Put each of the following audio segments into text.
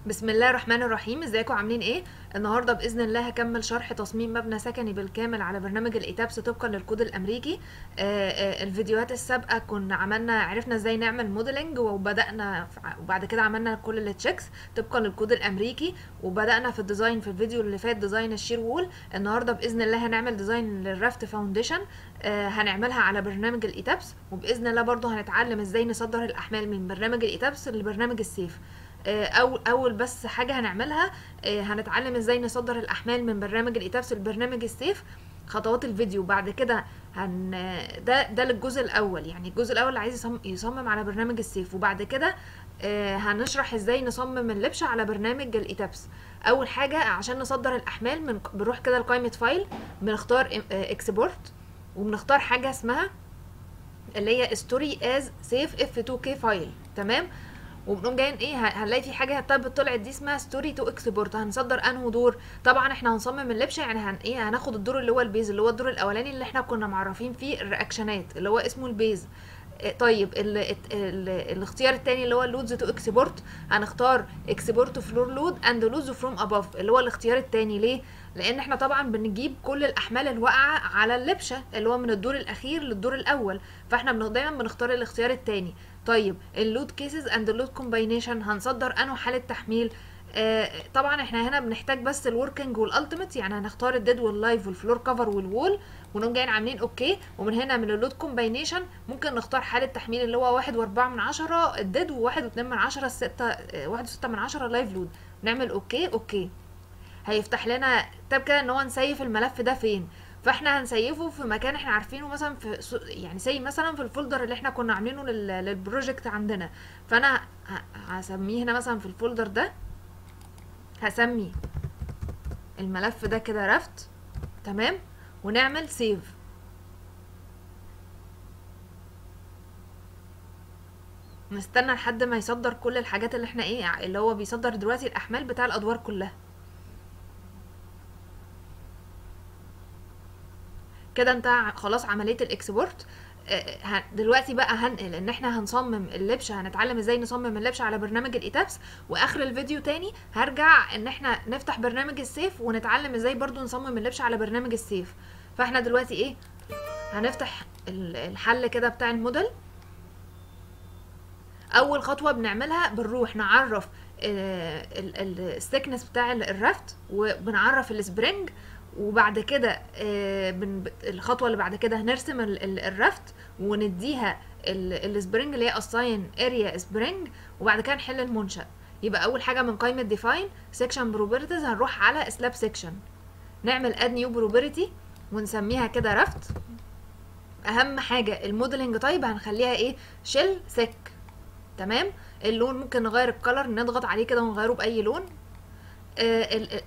بسم الله الرحمن الرحيم. ازيكم عاملين ايه؟ النهارده باذن الله هكمل شرح تصميم مبنى سكني بالكامل على برنامج الايتابس طبقا للكود الامريكي. الفيديوهات السابقه كنا عرفنا ازاي نعمل موديلنج وبعد كده عملنا كل التشيكس طبقا للكود الامريكي، وبدانا في الديزاين في الفيديو اللي فات ديزاين الشير وول. النهارده باذن الله هنعمل ديزاين للرافت فاونديشن، هنعملها على برنامج الايتابس، وباذن الله برضو هنتعلم ازاي نصدر الاحمال من برنامج الايتابس لبرنامج السيف. اول بس حاجه هنعملها، هنتعلم ازاي نصدر الاحمال من برنامج الايتابس لبرنامج السيف، خطوات الفيديو. بعد كده ده للجزء الاول، يعني الجزء الاول اللي عايز يصمم على برنامج السيف. وبعد كده هنشرح ازاي نصمم اللبشه على برنامج الايتابس. اول حاجه عشان نصدر الاحمال بنروح كده لقائمه فايل، بنختار اكسبورت، وبنختار حاجه اسمها اللي هي ستوري از سيف اف 2 كي فايل. تمام. وبنقوم جايين هنلاقي في حاجه طب طلعت دي اسمها ستوري تو اكسبورت. هنصدر انه دور؟ طبعا احنا هنصمم اللبشه، يعني هناخد الدور اللي هو البيز، اللي هو الدور الاولاني اللي احنا كنا معرفين فيه الرياكشنات، اللي هو اسمه البيز. طيب الاختيار التاني اللي هو اللودز تو اكسبورت، هنختار اكسبورت فلور لود اند لودز فروم اباف، اللي هو الاختيار التاني. ليه؟ لان احنا طبعا بنجيب كل الاحمال الواقعه على اللبشه اللي هو من الدور الاخير للدور الاول، فاحنا دايما بنختار الاختيار التاني. طيب اللود كيسز اند اللود كومباينيشن، هنصدر انه حاله تحميل. طبعا احنا هنا بنحتاج بس الوركينج والالتيميت، يعني هنختار الديد واللايف والفلور كفر والوول، ونقوم جايين عاملين اوكي. ومن هنا من اللود كومباينيشن ممكن نختار حالة تحميل اللي هو 1.4 الديد و1.2 1.6 لايف لود، نعمل اوكي. هيفتح لنا تاب كده ان هو نسيف الملف ده فين. فاحنا هنسيفه في مكان احنا عارفينه، مثلا في يعني مثلا في الفولدر اللي احنا كنا عاملينه للبروجكت عندنا. فانا هسميه هنا مثلا في الفولدر ده، هسمي الملف ده كده رافت. تمام. ونعمل سيف. نستنى لحد ما يصدر كل الحاجات اللي احنا اللي هو بيصدر دلوقتي الاحمال بتاع الادوار كلها. كده انت خلاص عمليه الاكسبورت. دلوقتي بقى هنقل ان احنا هنصمم اللبشه، هنتعلم ازاي نصمم اللبشه على برنامج الايتابس. واخر الفيديو تاني هرجع ان احنا نفتح برنامج السيف ونتعلم ازاي برضو نصمم اللبشه على برنامج السيف. فاحنا دلوقتي هنفتح الحل كده بتاع الموديل. اول خطوه بنعملها بنروح نعرف الثيكنس بتاع الرافت، وبنعرف السبرينج. وبعد كده الخطوه اللي بعد كده هنرسم الرافت ونديها السبرينج اللي هي اساين اريا سبرينج، وبعد كده نحل المنشأ. يبقى اول حاجه من قائمه ديفاين سيكشن بروبرتيز هنروح على سلاب سيكشن، نعمل اد نيو بروبرتي ونسميها كده رافت. اهم حاجه الموديلنج تايب هنخليها شيل سيك. تمام. اللون ممكن نغير الكلر، نضغط عليه كده ونغيره باي لون.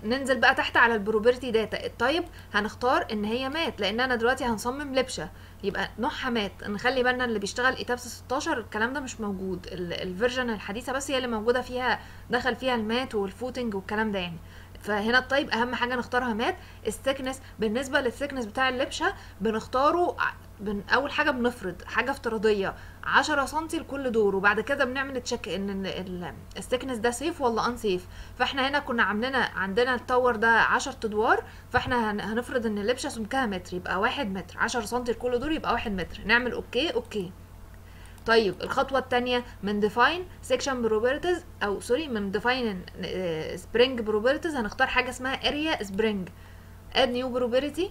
ننزل بقى تحت على البروبرتي داتا. التايب هنختار ان هي مات، لان انا دلوقتي هنصمم لبشه يبقى نوعها مات. نخلي بالنا اللي بيشتغل ايتابس 16 الكلام ده مش موجود، الفيرجن الحديثه بس هي اللي موجوده فيها، دخل فيها المات والفوتنج والكلام ده يعني. فهنا الطيب اهم حاجه نختارها مات. الثيكنس، بالنسبه للثيكنس بتاع اللبشه بنختاره اول حاجه بنفرض حاجه افتراضيه 10 سنتي لكل دور، وبعد كده بنعمل تشيك ان الثيكنس ده سيف ولا ان سيف. فاحنا هنا كنا عندنا التاور ده 10 ادوار، فاحنا هنفرض ان اللبشه سمكها متر، يبقى 1 متر، 10 سنتي لكل دور يبقى 1 متر، نعمل اوكي. طيب الخطوه الثانيه من ديفاين سيكشن بروبرتيز، او سوري من ديفاين سبرينج بروبرتيز هنختار حاجه اسمها اريا سبرينج. اد نيو بروبرتي،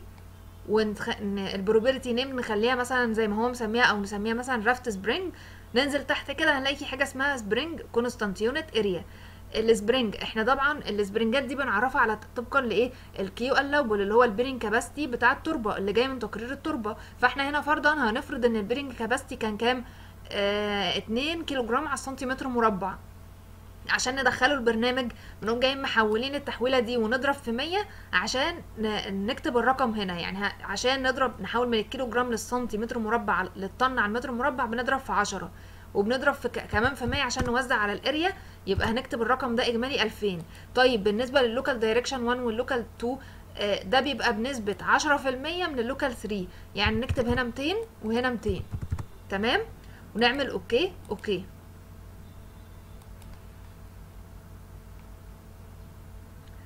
البروبرتي نيم نخليها مثلا زي ما هو مسميها، او نسميها مثلا رافت سبرينج. ننزل تحت كده هنلاقي في حاجه اسمها سبرينج كونستانت يونت اريا. السبرينج احنا طبعا السبرينجات دي بنعرفها على طبقا الكيو الاوبل اللي هو البيرنج كاباسيتي بتاع التربه اللي جاي من تقرير التربه. فاحنا هنا فرضا هنفرض ان البيرنج كاباسيتي كان كام، 2 كيلو جرام على السنتيمتر مربع. عشان ندخله البرنامج بنقوم جايين محولين التحويله دي ونضرب في 100 عشان نكتب الرقم هنا، يعني عشان نحول من الكيلو جرام للسنتيمتر مربع للطن على المتر مربع بنضرب في 10، وبنضرب كمان في 100 عشان نوزع على الاريا، يبقى هنكتب الرقم ده اجمالي 2000. طيب بالنسبه لللوكال دايركشن 1 واللوكال 2 ده بيبقى بنسبه 10% من اللوكال 3، يعني نكتب هنا 200 وهنا 200. تمام. ونعمل اوكي.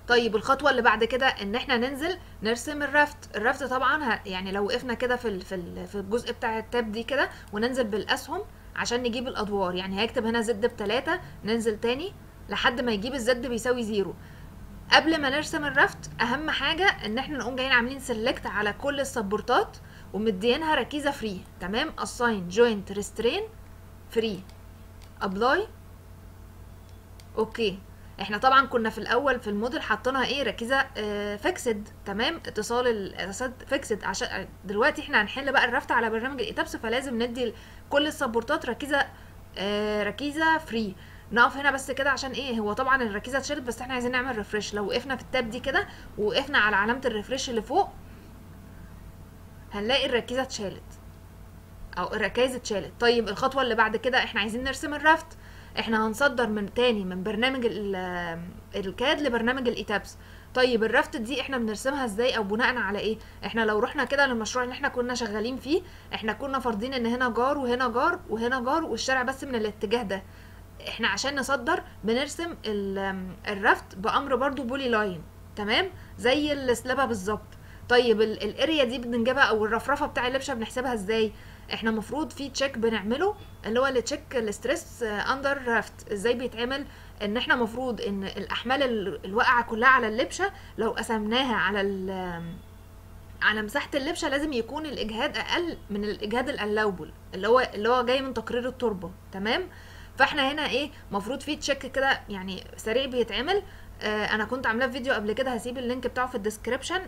طيب الخطوه اللي بعد كده ان احنا ننزل نرسم الرفت طبعا يعني لو وقفنا كده في الجزء بتاع التاب دي كده وننزل بالاسهم عشان نجيب الادوار، يعني هيكتب هنا زد ب3، ننزل تاني لحد ما يجيب الزد بيساوي 0. قبل ما نرسم الرفت اهم حاجه ان احنا نقوم جايين عاملين سيلكت على كل السبورتات ومدينها ركيزه فري، تمام. assign joint restrain فري، ابلاي، اوكي. احنا طبعا كنا في الاول في الموديل حاطينها ايه ركيزه فيكسد، تمام، اتصال الاساسات فيكسد. عشان دلوقتي احنا هنحل بقى الرفت على برنامج الايتابس، فلازم ندي كل السبورتات ركيزه فري. نقف هنا بس كده عشان ايه، هو طبعا الركيزه اتشالت بس احنا عايزين نعمل ريفرش. لو وقفنا في التاب دي كده ووقفنا على علامه الريفرش اللي فوق هنلاقي الركيزه اتشالت او الركائز اتشالت. طيب الخطوه اللي بعد كده احنا عايزين نرسم الرفت. احنا هنصدر من تاني من برنامج الكاد لبرنامج الايتابس. طيب الرفت دي احنا بنرسمها ازاي او بناء على ايه؟ احنا لو رحنا كده للمشروع اللي احنا كنا شغالين فيه، احنا كنا فارضين ان هنا جار وهنا جار وهنا جار والشارع بس من الاتجاه ده. احنا عشان نصدر بنرسم الرفت بامر برضو بولي لاين، تمام، زي السلابه بالظبط. طيب الاريا دي بنجيبها او الرفرفه بتاع اللبشه بنحسبها ازاي؟ احنا مفروض في تشيك بنعمله اللي هو التشيك الستريس اندر رافت. ازاي بيتعمل؟ ان احنا مفروض ان الاحمال الواقعه كلها على اللبشه لو قسمناها على مساحه اللبشه لازم يكون الاجهاد اقل من الاجهاد الالاوبل اللي هو جاي من تقرير التربه، تمام. فاحنا هنا ايه مفروض في تشيك كده يعني سريع بيتعمل. انا كنت عاملاه في فيديو قبل كده، هسيب اللينك بتاعه في الديسكريبشن،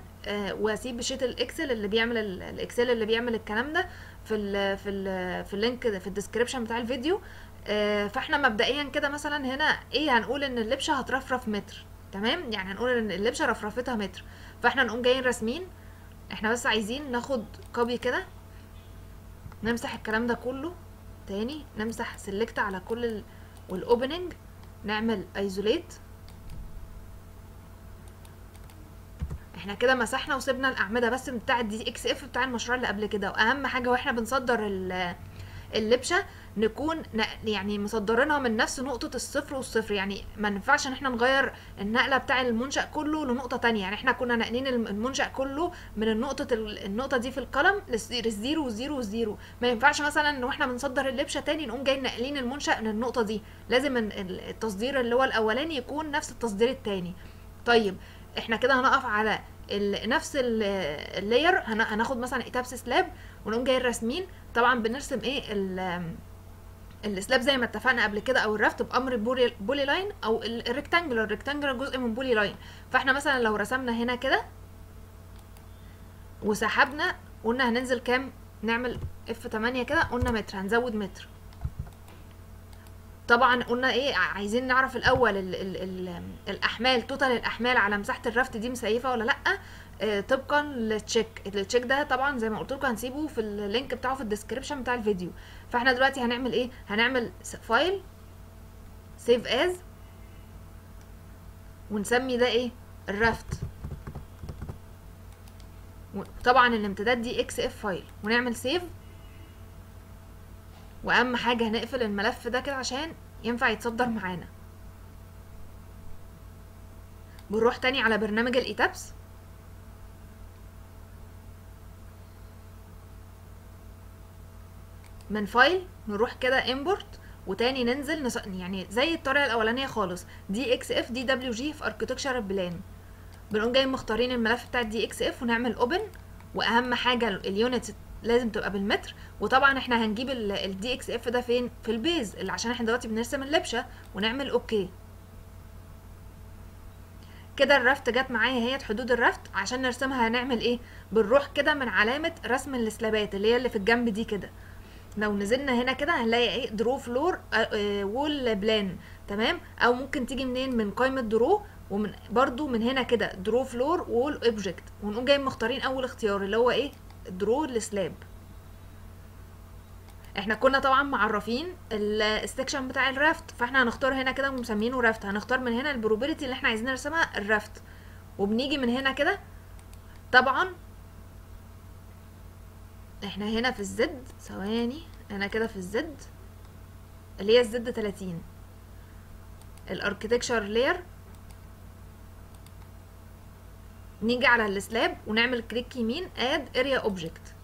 وهسيب شيت الاكسل اللي بيعمل الاكسل اللي بيعمل الكلام ده في اللينك في الديسكريبشن بتاع الفيديو. فاحنا مبدئيا كده مثلا هنا ايه هنقول ان اللبشه هترفرف متر، تمام، يعني هنقول ان اللبشه رفرفتها متر. فاحنا نقوم جايين راسمين، احنا بس عايزين ناخد كوبي كده، نمسح الكلام ده كله تاني، نمسح سيلكت على كل والاوبننج، نعمل ايزوليت. احنا كده مسحنا وسيبنا الاعمده بس بتاع الدي اكس اف بتاع المشروع اللي قبل كده. واهم حاجه واحنا بنصدر اللبشه نكون يعني مصدرينها من نفس نقطه الصفر والصفر، يعني ما ينفعش ان احنا نغير النقله بتاع المنشأ كله لنقطه تانية. يعني احنا كنا ناقلين المنشأ كله من النقطه دي في القلم للزيرو والزيرو والزيرو. ما ينفعش مثلا ان احنا بنصدر اللبشه تاني نقوم جاي ناقلين المنشأ من النقطه دي، لازم التصدير اللي هو الاولاني يكون نفس التصدير التاني. طيب احنا كده هنقف على نفس اللاير، هناخد مثلا ايتابس سلاب ونقوم جاي راسمين. طبعا بنرسم ايه السلاب زي ما اتفقنا قبل كده او الرفت بامر بولي لاين او الريكتانجلر جزء من بولي لاين. فاحنا مثلا لو رسمنا هنا كده وسحبنا قلنا هننزل كام، نعمل F8 كده، قلنا متر، هنزود متر. طبعا قلنا ايه عايزين نعرف الاول الاحمال، توتال الاحمال على مساحه الرفت دي مسيفه ولا لا، طبقا التشيك ده طبعا زي ما قلت لكم هنسيبه في اللينك بتاعه في الديسكريبشن بتاع الفيديو. فاحنا دلوقتي هنعمل ايه، هنعمل فايل سيف از ونسمي ده ايه الرفت، طبعا الامتداد دي اكس اف فايل، ونعمل سيف. واهم حاجه هنقفل الملف ده كده عشان ينفع يتصدر معانا. بنروح تاني على برنامج الايتابس، من فايل نروح كده امبورت وتاني ننزل يعني زي الطريقه الاولانيه خالص، دي اكس اف دي دبليو جي في اركتكتشر بلان. بنقوم جاي مختارين الملف بتاع الدي اكس اف ونعمل اوبن. واهم حاجه اليونتس لازم تبقى بالمتر. وطبعا احنا هنجيب الدي اكس اف ده فين، في البيز اللي عشان احنا دلوقتي بنرسم اللبشه، ونعمل اوكي. كده الرفت جت معايا هي حدود الرفت. عشان نرسمها هنعمل ايه، بنروح كده من علامه رسم السلابات اللي هي اللي في الجنب دي كده، لو نزلنا هنا كده هنلاقي ايه درو فلور وول بلان، تمام. او ممكن تيجي منين، من قائمه درو، ومن برضو من هنا كده درو فلور وول اوبجكت، ونقوم جاي مختارين اول اختيار اللي هو ايه درو السلاب. احنا كنا طبعا معرفين السكشن بتاع الرافت، فاحنا هنختار هنا كده ومسمينه رافت. هنختار من هنا البروبابيلتي اللي احنا عايزين نرسمها الرافت، وبنيجي من هنا كده. طبعا احنا هنا في الزد، ثواني انا كده في الزد اللي هي الزد 30 الاركتكتشر لاير، نيجي على السلاب ونعمل كليك يمين اد اريا اوبجكت.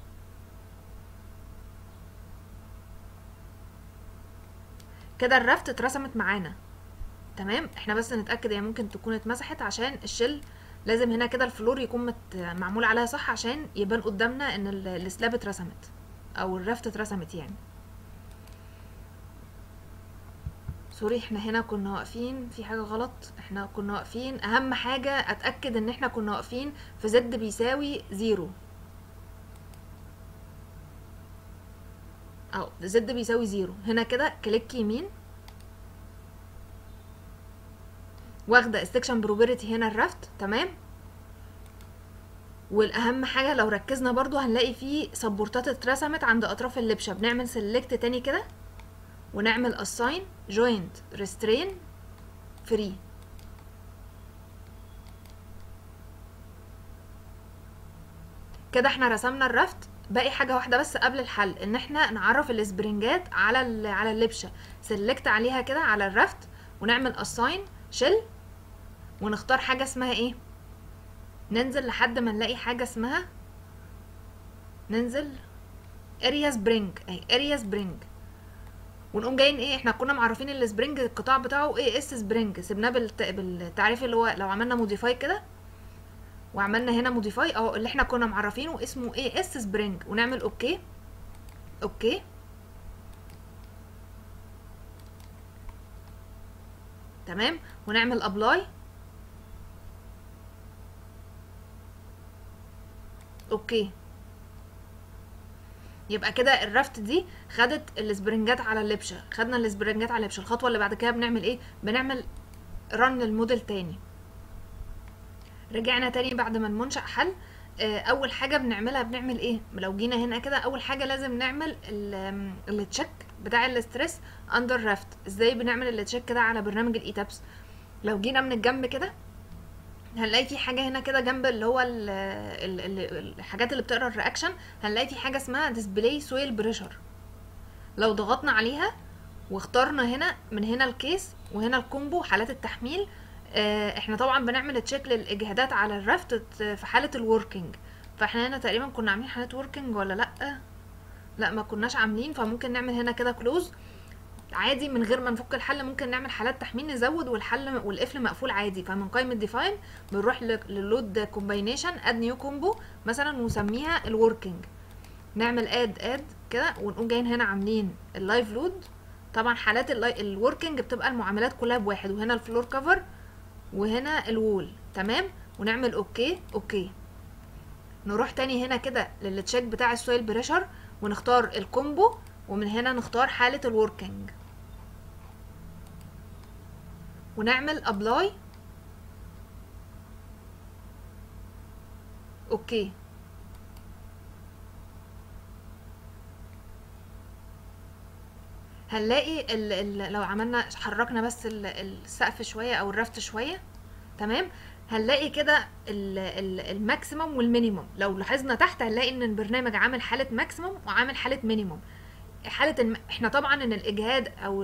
كده الرفت اترسمت معانا. تمام، احنا بس نتاكد هي ممكن تكون اتمسحت عشان الشل لازم هنا كده الفلور يكون معمول عليها صح عشان يبان قدامنا ان السلاب اترسمت او الرفت اترسمت يعني. سوري، احنا هنا كنا واقفين في حاجه غلط. احنا كنا واقفين، اهم حاجه اتاكد ان احنا كنا واقفين في زد بيساوي 0 او زد بيساوي 0. هنا كده كليك يمين واخده استكشن بروبرتي هنا الرفت. تمام، والاهم حاجه لو ركزنا برضو هنلاقي فيه سبورتات اترسمت عند اطراف اللبشه. بنعمل سيلكت تاني كده ونعمل assign joint restrain free. كده احنا رسمنا الرفت. باقي حاجه واحده بس قبل الحل، ان احنا نعرف السبرنجات على اللبشه. سيلكت عليها كده على الرفت ونعمل assign shell ونختار حاجه اسمها ايه، ننزل لحد ما نلاقي حاجه اسمها، ننزل اريا سبرينج اهي، اريا سبرينج، ونقوم جايين ايه، احنا كنا معرفين السبرينج القطاع بتاعه ايه اس سبرينج، سيبناه بالتعريف اللي هو لو عملنا موديفاي كده وعملنا هنا موديفاي اهو اللي احنا كنا معرفينه اسمه ايه اس سبرينج، ونعمل اوكي. اوكي تمام، ونعمل ابلاي. اوكي، يبقى كده الرفت دي خدت السبرنجات على اللبشه، خدنا السبرنجات على اللبشه. الخطوه اللي بعد كده بنعمل ايه، بنعمل رن للموديل تاني. رجعنا تاني بعد ما المنشأ حل. اول حاجه بنعملها بنعمل ايه، لو جينا هنا كده اول حاجه لازم نعمل التشيك بتاع الاسترس اندر رافت. ازاي بنعمل التشيك كده على برنامج الايتابس؟ لو جينا من الجنب كده هنلاقي في حاجه هنا كده جنب اللي هو الحاجات اللي بتقرا الرياكشن، هنلاقي في حاجه اسمها ديسبلاي سويل بريشر. لو ضغطنا عليها واخترنا هنا من هنا الكيس وهنا الكومبو حالات التحميل، احنا طبعا بنعمل تشيك للاجهادات على الرفت في حاله الوركينج. فاحنا هنا تقريبا كنا عاملين حالات وركينج ولا لا؟ لا ما كناش عاملين، فممكن نعمل هنا كده كلوز عادي من غير ما نفك الحل. ممكن نعمل حالات تحميل نزود والحل والقفل مقفول عادي. فمن قائمه ديفاين بنروح للود كومباينيشن اد نيو كومبو مثلا ونسميها الوركينج، نعمل اد كده ونقوم جايين هنا عاملين اللايف لود. طبعا حالات الوركينج بتبقى المعاملات كلها بواحد، وهنا الفلور كفر وهنا الوول. تمام، ونعمل اوكي. اوكي، نروح تاني هنا كده للتشيك بتاع السويل بريشر ونختار الكومبو، ومن هنا نختار حالة الوركينج ونعمل ابلاي. اوكي، هنلاقي لو عملنا حركنا بس السقف شويه او الرفت شويه، تمام، هنلاقي كده الماكسيمم والمينيمم. لو لاحظنا تحت هنلاقي ان البرنامج عامل حاله ماكسيمم وعامل حاله مينيمم. حاله احنا طبعا ان الاجهاد او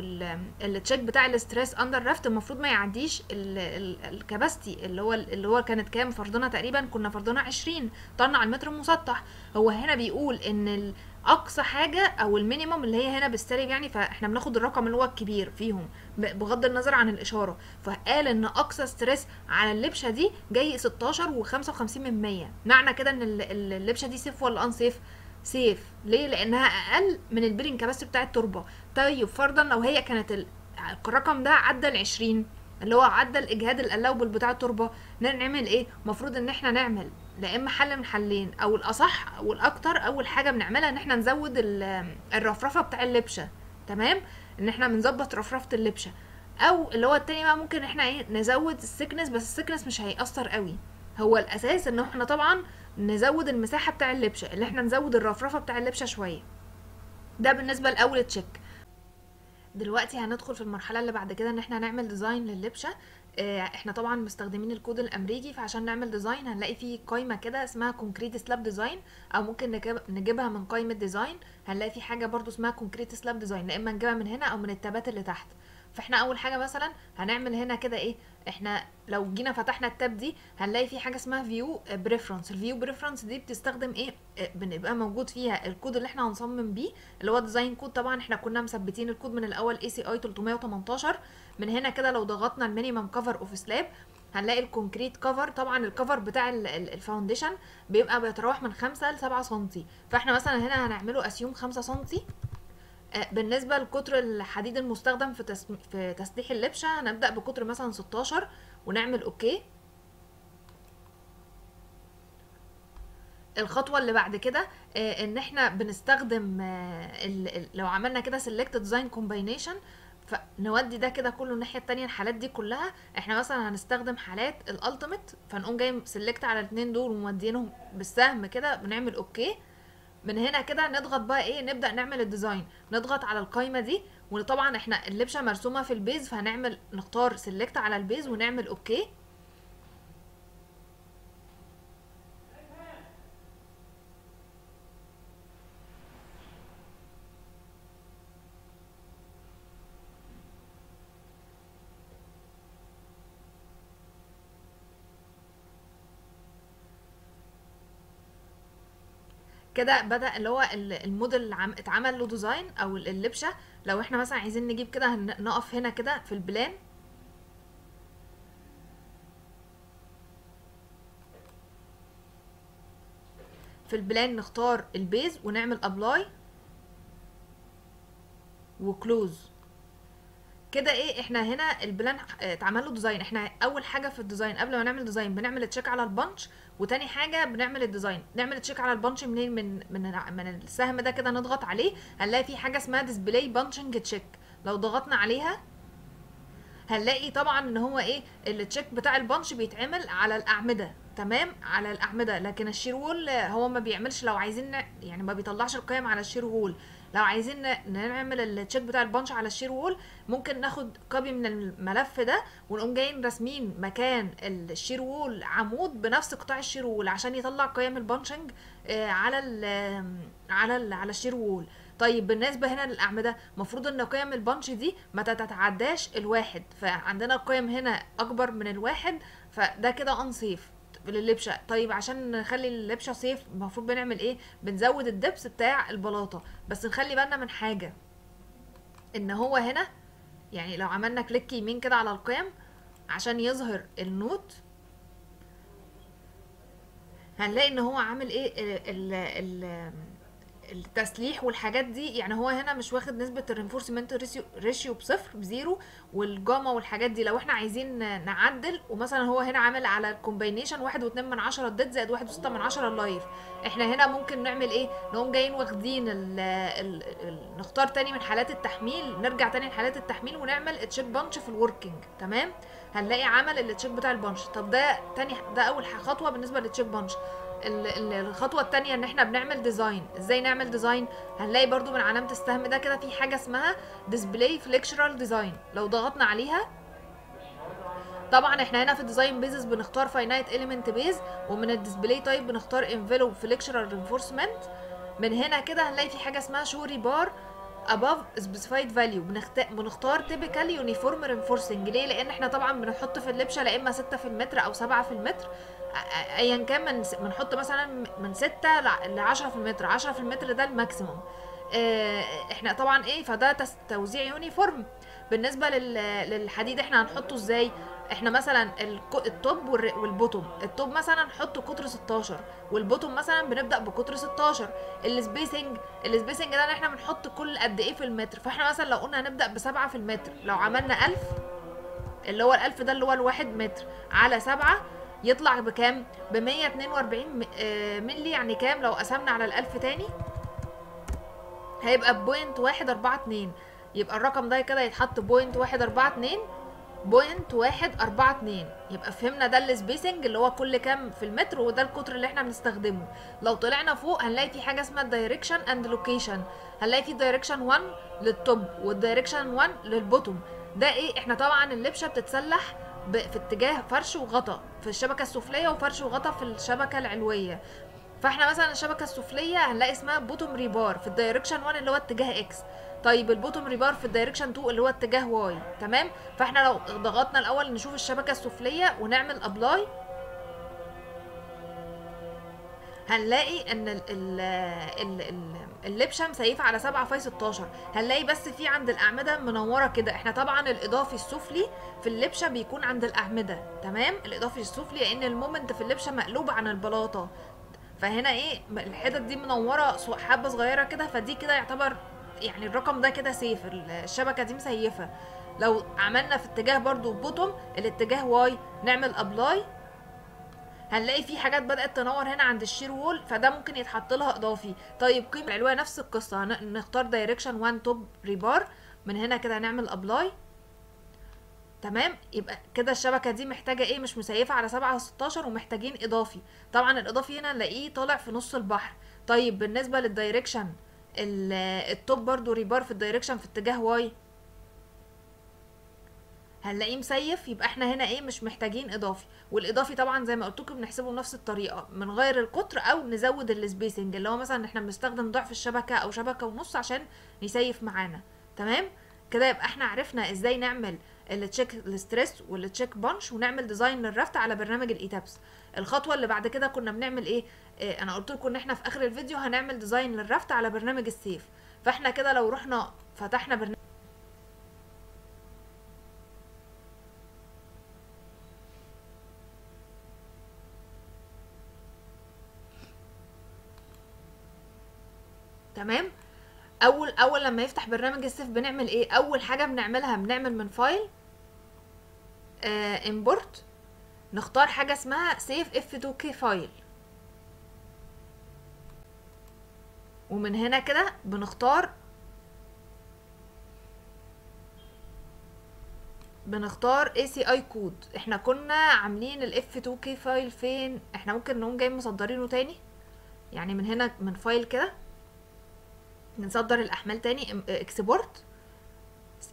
التشيك بتاع الاستريس اندر رافت المفروض ما يعديش الكباستي اللي هو كانت كام فرضنا، تقريبا كنا فرضنا 20 طن على المتر المسطح. هو هنا بيقول ان اقصى حاجه او المينيمم اللي هي هنا بالسالب يعني، فاحنا بناخد الرقم اللي هو الكبير فيهم بغض النظر عن الاشاره. فقال ان اقصى ستريس على اللبشه دي جاي 16 و55%. معنى كده ان اللبشه دي سيف ولا ان سيف؟ سيف. ليه؟ لانها اقل من البيرنج كاباسيتي بتاع التربه. طيب فرضا لو هي كانت الرقم ده عدى ال20 اللي هو عدى الاجهاد الالاوبل بتاع التربه، نعمل ايه؟ المفروض ان احنا نعمل لا اما حل من حلين، او الاصح والاكتر اول حاجه بنعملها ان احنا نزود الرفرفه بتاع اللبشه. تمام، ان احنا بنظبط رفرفه اللبشه. او اللي هو التاني بقى ممكن احنا ايه نزود السكنس، بس السكنس مش هيأثر قوي. هو الاساس ان احنا طبعا نزود المساحه بتاع اللبشه، اللي احنا نزود الرفرفه بتاع اللبشه شويه. ده بالنسبه لاول تشيك. دلوقتي هندخل في المرحله اللي بعد كده ان احنا نعمل ديزاين لللبشه. احنا طبعا مستخدمين الكود الامريكي، فعشان نعمل ديزاين هنلاقي فيه قائمه كده اسمها كونكريت سلاب ديزاين، او ممكن نجيبها من قائمه ديزاين. هنلاقي في حاجه برضو اسمها كونكريت سلاب ديزاين، يا اما نجيبها من هنا او من التابات اللي تحت. فاحنا اول حاجه مثلا هنعمل هنا كده ايه، احنا لو جينا فتحنا التاب دي هنلاقي في حاجه اسمها فيو بريفرنس. الفيو بريفرنس دي بتستخدم ايه، بنبقى موجود فيها الكود اللي احنا هنصمم بيه اللي هو ديزاين كود. طبعا احنا كنا مثبتين الكود من الاول ACI 318. من هنا كده لو ضغطنا المينيمم كفر اوف سلاب هنلاقي الكونكريت كفر. طبعا الكفر بتاع الفاونديشن بيبقى بيتراوح من 5 ل 7 سنتي، فاحنا مثلا هنا هنعمله اسيوم 5 سنتي. بالنسبة لقطر الحديد المستخدم في تسليح اللبشة هنبدأ بقطر مثلا 16 ونعمل اوكي. الخطوة اللي بعد كده ان احنا بنستخدم لو عملنا كده select design combination فنودي ده كده كله الناحية التانية. الحالات دي كلها احنا مثلا هنستخدم حالات الالتيميت، فنقوم جاي سيلكت على الاتنين دول ومودينهم بالسهم كده بنعمل اوكي. من هنا كده نضغط بقى ايه، نبدأ نعمل الديزاين. نضغط على القايمة دي، وطبعا احنا اللبشة مرسومة في البيز فهنعمل نختار سيلكت على البيز ونعمل اوكي. كده بدأ اللي هو الموديل اللي اتعمل له ديزاين او اللبشة. لو احنا مثلا عايزين نجيب كده نقف هنا كده في البلان، في البلان نختار البيز ونعمل ابلاي وكلوز. كده ايه، احنا هنا البلان اتعمل له ديزاين. احنا اول حاجه في الديزاين قبل ما نعمل ديزاين بنعمل تشيك على البنش، وتاني حاجه بنعمل الديزاين. نعمل تشيك على البنش منين؟ من السهم ده كده نضغط عليه هنلاقي في حاجه اسمها ديسبلاي بانشنج تشيك. لو ضغطنا عليها هنلاقي طبعا ان هو ايه، التشيك بتاع البنش بيتعمل على الاعمده، تمام، على الاعمده. لكن الشير وول هو ما بيعملش. لو عايزين يعني ما بيطلعش القيم على الشير وول. لو عايزين نعمل التشيك بتاع البنش على الشير وول ممكن ناخد كوبي من الملف ده ونقوم جايين راسمين مكان الشير وول عمود بنفس قطاع الشير وول عشان يطلع قيم البانشنج على الشير وول. طيب بالنسبة هنا للأعمدة المفروض ان قيم البنش دي ما تتعداش الواحد، فعندنا القيم هنا اكبر من الواحد، فده كده انسيف لللبشة. طيب عشان نخلي اللبشة سيف المفروض بنعمل ايه؟ بنزود الدبس بتاع البلاطة. بس نخلي بالنا من حاجة، ان هو هنا يعني لو عملنا كليك يمين كده على القيم عشان يظهر النوت هنلاقي ان هو عامل ايه التسليح والحاجات دي. يعني هو هنا مش واخد نسبة الرينفورسمنت ريشيو بصفر بزيرو، والجاما والحاجات دي لو احنا عايزين نعدل. ومثلا هو هنا عامل على الكومباينيشن 1.2 الديد زائد 1.6 اللايف. احنا هنا ممكن نعمل ايه، نقوم جايين واخدين نختار تاني من حالات التحميل، نرجع تاني لحالات التحميل ونعمل تشيك بانش في الوركينج، تمام. هنلاقي عمل التشيك بتاع البانش. طب ده اول خطوة بالنسبة للتشيك بانش. الخطوه الثانيه ان احنا بنعمل ديزاين. ازاي نعمل ديزاين؟ هنلاقي برضو من علامه السهم ده كده في حاجه اسمها ديسبلاي فليكشرال ديزاين. لو ضغطنا عليها طبعا احنا هنا في الديزاين بيزز بنختار فاينايت اليمنت بيز، ومن الديسبلاي تايب بنختار انفلوب فليكشرال رينفورسمنت. من هنا كده هنلاقي في حاجه اسمها شوري بار above specified value. بنختار typical uniform reinforcing. ليه؟ لان احنا طبعا بنحط في اللبشه لا اما 6 في المتر او 7 في المتر ايا كان. بنحط مثلا من 6 ل 10 في المتر. 10 في المتر ده الماكسيموم. احنا طبعا ايه، فده توزيع يونيفورم. بالنسبه للحديد احنا هنحطه ازاي؟ احنا مثلا التوب والبوتوم. التوب مثلا نحطه قطر 16 والبوتوم مثلا بنبدا بقطر 16. السبيسنج ده احنا بنحط كل قد ايه في المتر. فاحنا مثلا لو قلنا هنبدا ب7 في المتر، لو عملنا 1000 اللي هو ال1000 ده اللي هو الواحد متر على 7 يطلع بكام؟ ب 142 ملي. يعني كام لو قسمنا على ال1000 تاني؟ هيبقى ب.142. يبقى الرقم ده كده يتحط ب.142 0.142. يبقى فهمنا ده السبيسنج اللي هو كل كام في المتر، وده القطر اللي احنا بنستخدمه. لو طلعنا فوق هنلاقي في حاجه اسمها الدايركشن اند لوكيشن. هنلاقي في دايركشن 1 للتوب والدايركشن 1 للبوتوم. ده ايه؟ احنا طبعا اللبشه بتتسلح في اتجاه فرش وغطا في الشبكه السفليه وفرش وغطا في الشبكه العلويه. فاحنا مثلا الشبكه السفليه هنلاقي اسمها بوتوم ريبار في الدايركشن 1 اللي هو اتجاه اكس. طيب البوتوم ريبار في الدايركشن 2 اللي هو اتجاه واي. تمام. فاحنا لو ضغطنا الاول نشوف الشبكه السفليه ونعمل ابلاي، هنلاقي ان اللبشه مسيفه على 7 في 16. هنلاقي بس في عند الاعمده منوره كده. احنا طبعا الاضافي السفلي في اللبشه بيكون عند الاعمده. تمام. الاضافي السفلي لان المومنت في اللبشه مقلوب عن البلاطه، فهنا ايه الحتت دي منوره حبه صغيره كده، فدي كده يعتبر يعني الرقم ده كده سيف، الشبكه دي مسيفه. لو عملنا في اتجاه برضو بوتوم الاتجاه واي نعمل ابلاي، هنلاقي في حاجات بدأت تنور هنا عند الشير وول، فده ممكن يتحط لها اضافي. طيب قيمة العلوية نفس القصة، نختار دايركشن 1 توب ريبار، من هنا كده هنعمل ابلاي. تمام. يبقى كده الشبكة دي محتاجة ايه؟ مش مسيفة على 7 16 ومحتاجين اضافي. طبعا الاضافي هنا نلاقيه طالع في نص البحر. طيب بالنسبة للدايركشن التوب برضو ريبار في الدايركشن في اتجاه واي هنلاقيه مسيف، يبقى احنا هنا ايه مش محتاجين اضافي. والاضافي طبعا زي ما قلت لكم بنحسبه بنفس الطريقه، بنغير القطر او نزود السبيسنج، اللي هو مثلا احنا بنستخدم ضعف الشبكه او شبكه ونص عشان يسيف معانا. تمام. كده يبقى احنا عرفنا ازاي نعمل التشيك الستريس والتشيك بانش ونعمل ديزاين للرفت على برنامج الايتابس. الخطوه اللي بعد كده كنا بنعمل ايه؟ انا قلت لكم ان احنا في اخر الفيديو هنعمل ديزاين للرفت على برنامج السيف. فاحنا كده لو رحنا فتحنا برنامج، تمام. اول لما يفتح برنامج السيف بنعمل ايه؟ اول حاجه بنعملها بنعمل من فايل امبورت، نختار حاجه اسمها سيف اف 2 كي فايل، ومن هنا كده بنختار اي سي اي كود. احنا كنا عاملين الاف 2 كي فايل فين؟ احنا ممكن نقوم جاي مصدرينه تاني، يعني من هنا من فايل كده نصدر الاحمال تاني، اكسبورت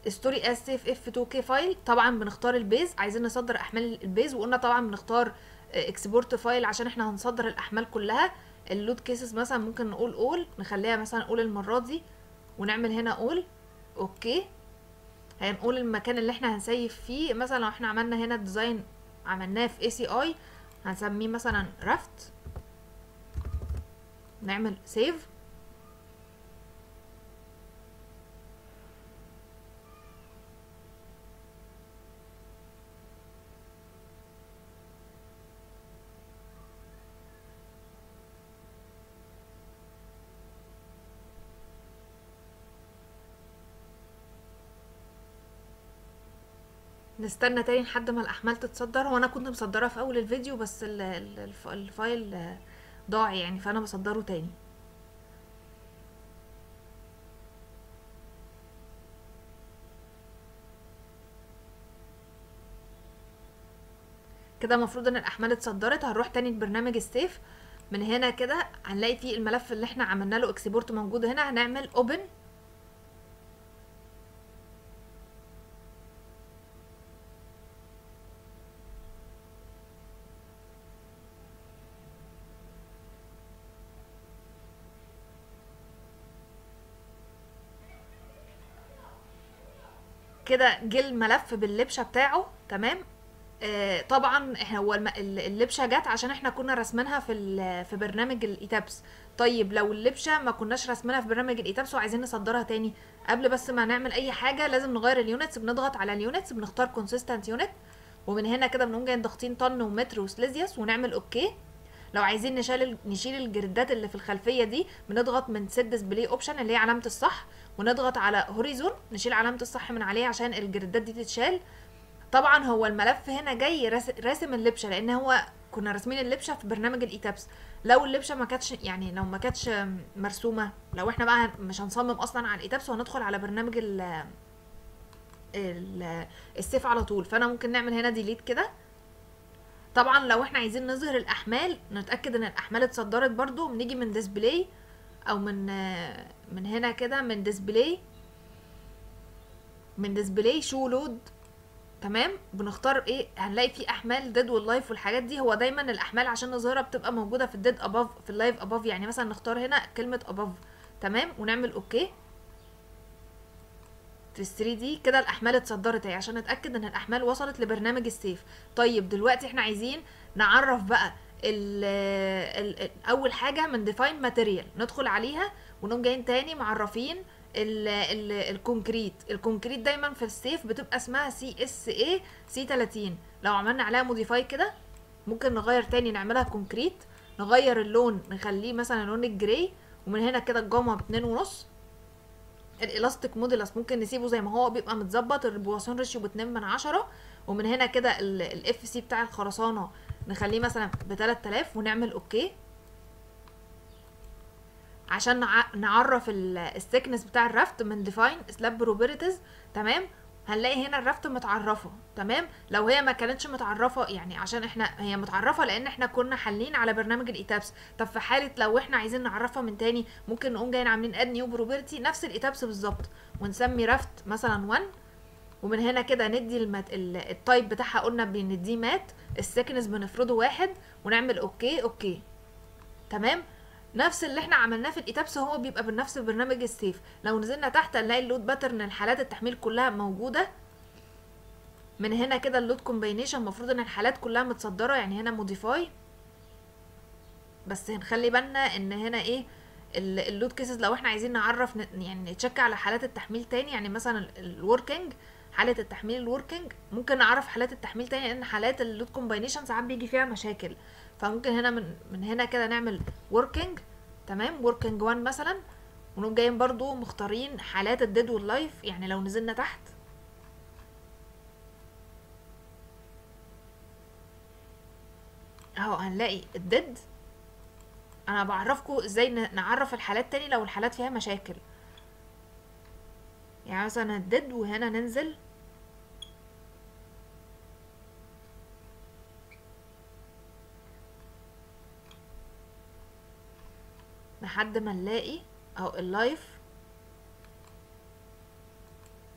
ستوري اس سيف اف 2 كي فايل. طبعا بنختار البيز، عايزين نصدر احمال البيز، وقلنا طبعا بنختار اكسبورت فايل عشان احنا هنصدر الاحمال كلها. اللود كيسز مثلا ممكن نقول اول، نخليها مثلا اول المره دي، ونعمل هنا اول. اوكي. هنقول المكان اللي احنا هنسيف فيه، مثلا لو احنا عملنا هنا الديزاين عملناه في اي سي اي هنسميه مثلا رافت، نعمل سيف. نستنى تاني لحد ما الاحمال تتصدر. هو انا كنت مصدرها في اول الفيديو بس الفايل ضاع يعني، فانا بصدره تاني. كده المفروض ان الاحمال اتصدرت. هنروح تاني لبرنامج السيف، من هنا كده هنلاقي فيه الملف اللي احنا عملنا له اكسبورت موجود هنا، هنعمل اوبن. كده جه الملف باللبشه بتاعه. تمام. طبعا احنا هو اللبشه جت عشان احنا كنا راسمينها في برنامج الايتابس. طيب لو اللبشه ما كناش راسمينها في برنامج الايتابس وعايزين نصدرها تاني، قبل بس ما نعمل اي حاجه لازم نغير اليونتس. بنضغط على اليونتس، بنختار كونسيستنت يونت، ومن هنا كده بنقوم جايين ضاغطين طن ومتر وسليزيوس ونعمل اوكي. لو عايزين نشيل الجردات اللي في الخلفيه دي بنضغط من سيت ديسبلاي اوبشن اللي هي علامه الصح، ونضغط على هوريزون نشيل علامه الصح من عليه عشان الجردات دي تتشال. طبعا هو الملف هنا جاي راسم اللبشه، لان هو كنا راسمين اللبشه في برنامج الايتابس. لو اللبشه ما كانتش يعني لو ما كانتش مرسومه، لو احنا بقى مش هنصمم اصلا على الايتابس وهندخل على برنامج السيف على طول، فانا ممكن نعمل هنا ديليت كده. طبعا لو احنا عايزين نظهر الاحمال نتاكد ان الاحمال اتصدرت برضو، بنيجي من ديسبلاي او من هنا كده من ديسبلاي شو لود. تمام. بنختار ايه، هنلاقي في احمال ديد واللايف والحاجات دي. هو دايما الاحمال عشان نظهرها بتبقى موجوده في الديد اباف، في اللايف اباف. يعني مثلا نختار هنا كلمه اباف، تمام، ونعمل اوكي. في ال 3 دي كده الاحمال اتصدرت اهي عشان نتاكد ان الاحمال وصلت لبرنامج السيف. طيب دلوقتي احنا عايزين نعرف بقى اول حاجه من ديفاين ماتيريال ندخل عليها، ونقوم جايين تاني معرفين الكونكريت دايما في السيف بتبقى اسمها سي اس اي سي 30. لو عملنا عليها موديفاي كده ممكن نغير تاني نعملها كونكريت، نغير اللون نخليه مثلا لون الجراي، ومن هنا كده الجامعه ب2.5. الالاستيك موديلس ممكن نسيبه زي ما هو بيبقى متظبط، الريبواسيون ريشيو ب2/10. ومن هنا كده الاف سي بتاع الخرسانه نخليه مثلا ب3000 ونعمل اوكي عشان نعرف الثيكنس بتاع الرفت من ديفاين سلاب بروبرتيز. تمام. هنلاقي هنا الرفت متعرفه. تمام. لو هي ما كانتش متعرفه يعني عشان هي متعرفه لان احنا كنا حالين على برنامج الايتابس. طب في حاله لو احنا عايزين نعرفها من تاني ممكن نقوم جايين عاملين اد نيو بروبرتي نفس الايتابس بالظبط، ونسمي رفت مثلا 1. ومن هنا كده ندي التايب بتاعها قلنا بنديه مات، السكنس بنفرضه 1 ونعمل اوكي اوكي. تمام. نفس اللي احنا عملناه في الايتابس هو بيبقى بنفس برنامج السيف. لو نزلنا تحت نلاقي اللود باترن الحالات التحميل كلها موجوده. من هنا كده اللود كومباينيشن المفروض ان الحالات كلها متصدره، يعني هنا موديفاي. بس هنخلي بالنا ان هنا ايه اللود كيسز لو احنا عايزين نعرف يعني نتشك على حالات التحميل تاني. يعني مثلا الوركينج، حاله التحميل الوركينج ممكن نعرف حالات التحميل تاني لان حالات اللود كومباينيشن ساعات بيجي فيها مشاكل. فممكن هنا من هنا كده نعمل working. تمام. working 1 مثلا، ونقوم جايين برضو مختارين حالات الديد واللايف. يعني لو نزلنا تحت اهو هنلاقي الديد. انا بعرفكم ازاي نعرف الحالات تاني لو الحالات فيها مشاكل. يعني مثلا الديد وهنا ننزل لحد ما نلاقي اهو اللايف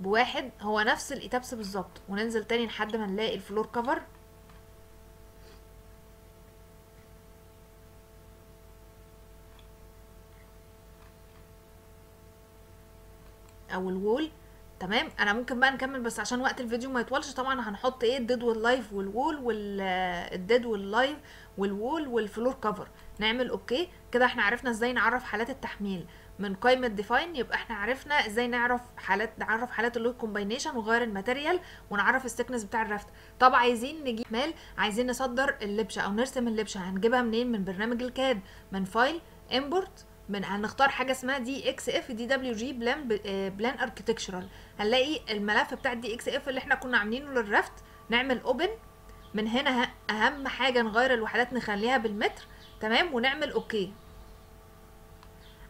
ب1 هو نفس الايتابس بالظبط، وننزل تاني لحد ما نلاقي الفلور كفر او الوول. تمام. انا ممكن بقى نكمل بس عشان وقت الفيديو ما يطولش. طبعا هنحط ايه الديد واللايف والوول والديد واللايف والوول والفلور كفر. نعمل اوكي كده. احنا عرفنا ازاي نعرف حالات التحميل من قائمه ديفاين. يبقى احنا عرفنا ازاي نعرف حالات اللود كومباينيشن ونغير الماتيريال ونعرف السكنس بتاع الرفت. طب عايزين نجيب مال، عايزين نصدر اللبشه او نرسم اللبشه، هنجيبها منين؟ من برنامج الكاد، من فايل امبورت، هنختار حاجه اسمها دي اكس اف دي دبليو جي بلان اركتكتشرال. هنلاقي الملف بتاع الدي اكس اف اللي احنا كنا عاملينه للرفت. نعمل اوبن. من هنا اهم حاجه نغير الوحدات نخليها بالمتر. تمام. ونعمل اوكي.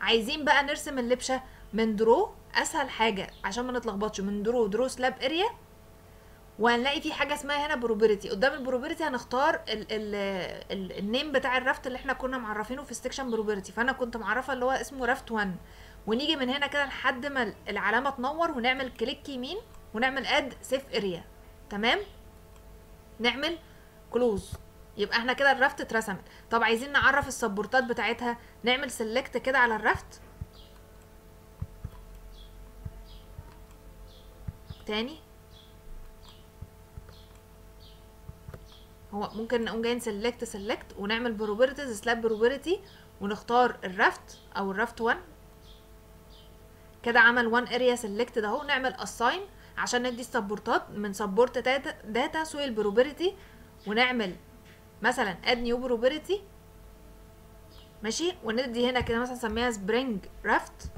عايزين بقى نرسم اللبشه من درو، اسهل حاجه عشان ما نتلخبطش، من درو سلاب اريا. وهنلاقي في حاجه اسمها هنا بروبرتي. قدام البروبرتي هنختار النيم بتاع الرفت اللي احنا كنا معرفينه في السكشن بروبرتي. فانا كنت معرفه اللي هو اسمه رفت 1. ونيجي من هنا كده لحد ما العلامه تنور ونعمل كليك يمين ونعمل اد سيف اريا. تمام. نعمل كلوز. يبقى احنا كده الرفت اترسمت. طب عايزين نعرف السبورتات بتاعتها، نعمل سيلكت كده على الرفت تاني. هو ممكن نقوم جايين سيلكت ونعمل بروبرتيز سلاب بروبرتي ونختار الرفت او الرفت 1 كده. عمل 1 اريا سيلكت ده اهو. نعمل اساين عشان ندي السبورتات من سبورت داتا سويل بروبرتي، ونعمل مثلا اد نيو بروبرتي. ماشي. وندي هنا كده مثلا نسميها سبرينج رفت،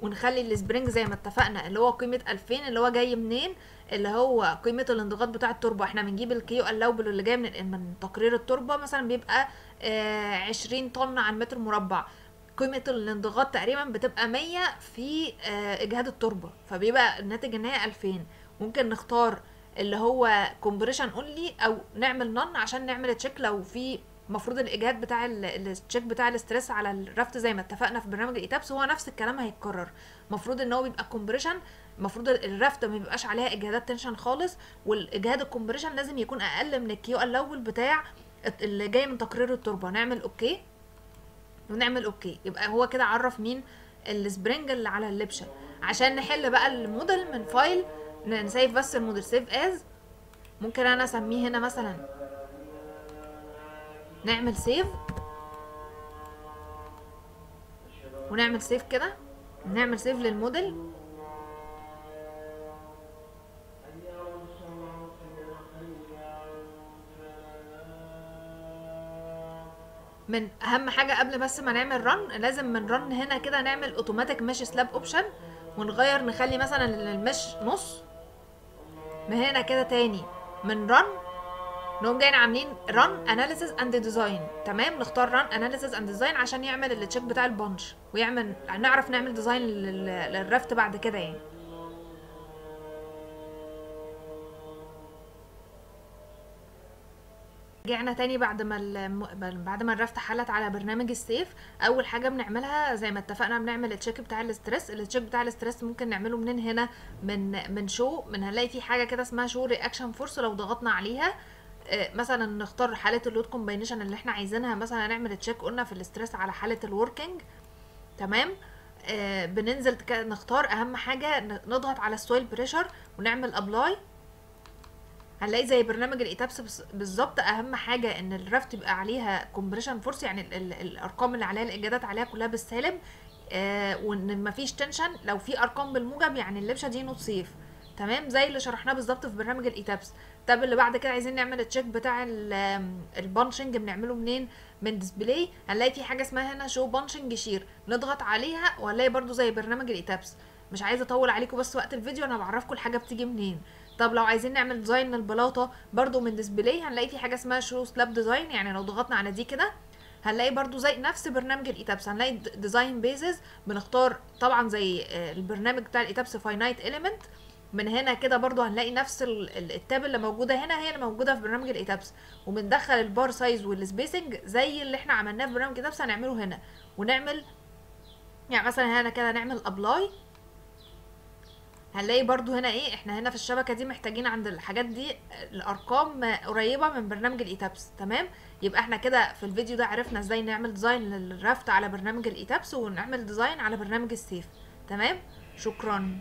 ونخلي السبرينج زي ما اتفقنا اللي هو قيمه 2000 اللي هو جاي منين، اللي هو قيمه الانضغاط بتاع التربه. احنا بنجيب الكيو الاوبل اللي جاي من تقرير التربه مثلا بيبقى 20 طن على المتر مربع. قيمه الانضغاط تقريبا بتبقى 100 في اجهاد التربه، فبيبقى الناتج النهائي 2000. ممكن نختار اللي هو كومبريشن اونلي او نعمل نون عشان نعمل تشيك لو في المفروض الاجهاد بتاع التشيك بتاع الاسترس على الرفت زي ما اتفقنا في برنامج الايتابس هو نفس الكلام هيتكرر. المفروض ان هو بيبقى كومبريشن المفروض الرافت ما بيبقاش عليها اجهادات تنشن خالص، والاجهاد الكومبريشن لازم يكون اقل من الكيو الاول بتاع اللي جاي من تقرير التربه. نعمل اوكي ونعمل اوكي، يبقى هو كده عرف مين السبرينج اللي على اللبشه. عشان نحل بقى الموديل من فايل، نسيف بس الموديل سيف از. ممكن انا اسميه هنا مثلا، نعمل سيف ونعمل سيف كده، نعمل سيف للموديل. من اهم حاجه قبل بس ما نعمل رن، لازم من رن هنا كده نعمل اوتوماتيك مش سلاب اوبشن، ونغير نخلي مثلا المش نص. من هنا كده تاني من رن نقوم جايين عاملين رن اناليسيز اند ديزاين. تمام، نختار رن اناليسيز اند ديزاين عشان يعمل التشيك بتاع البنش، ويعمل نعرف نعمل ديزاين للرفت بعد كده يعني. رجعنا تاني بعد ما الرفت حلت على برنامج السيف. اول حاجه بنعملها زي ما اتفقنا بنعمل التشيك بتاع الاسترس. التشيك بتاع الاسترس ممكن نعمله منين؟ هنا من شو، هنلاقي في حاجه كده اسمها شو رياكشن فورس. لو ضغطنا عليها مثلا نختار حاله اللود كومباينيشن اللي احنا عايزينها، مثلا نعمل تشيك قلنا في الاسترس على حاله الوركينج. تمام، بننزل نختار اهم حاجه، نضغط على السويل بريشر ونعمل ابلاي. هنلاقي زي برنامج الايتابس بالظبط. اهم حاجه ان الرفت يبقى عليها كومبريشن فورس، يعني الارقام اللي عليها الاجادات عليها كلها بالسالب، وان مفيش تنشن. لو في ارقام بالموجب يعني اللبشه دي نوت سيف. تمام، زي اللي شرحناه بالظبط في برنامج الايتابس. طب اللي بعد كده عايزين نعمل التشيك بتاع البانشنج، بنعمله منين؟ من ديسبلاي. هنلاقي في حاجه اسمها هنا شو بانشنج شير، نضغط عليها وهنلاقي برضو زي برنامج الايتابس. مش عايزه اطول عليكم بس وقت الفيديو، انا بعرفكم الحاجه بتيجي منين. طب لو عايزين نعمل ديزاين للبلاطه برضو من ديسبلاي، هنلاقي في حاجه اسمها شو سلاب ديزاين. يعني لو ضغطنا على دي كده هنلاقي برضو زي نفس برنامج الايتابس، هنلاقي ديزاين بيزز. بنختار طبعا زي البرنامج بتاع الايتابس فاينايت اليمنت. من هنا كده برضو هنلاقي نفس التاب اللي موجوده هنا هي اللي موجوده في برنامج الايتابس، وبندخل البار سايز والسبيسنج زي اللي احنا عملناه في برنامج الايتابس هنعمله هنا. ونعمل يعني مثلا هنا كده نعمل ابلاي. هنلاقي برضو هنا ايه، احنا هنا في الشبكه دي محتاجين عند الحاجات دي الارقام قريبه من برنامج الايتابس. تمام، يبقى احنا كده في الفيديو ده عرفنا ازاي نعمل ديزاين للرافت على برنامج الايتابس، ونعمل ديزاين على برنامج السيف. تمام، شكرا.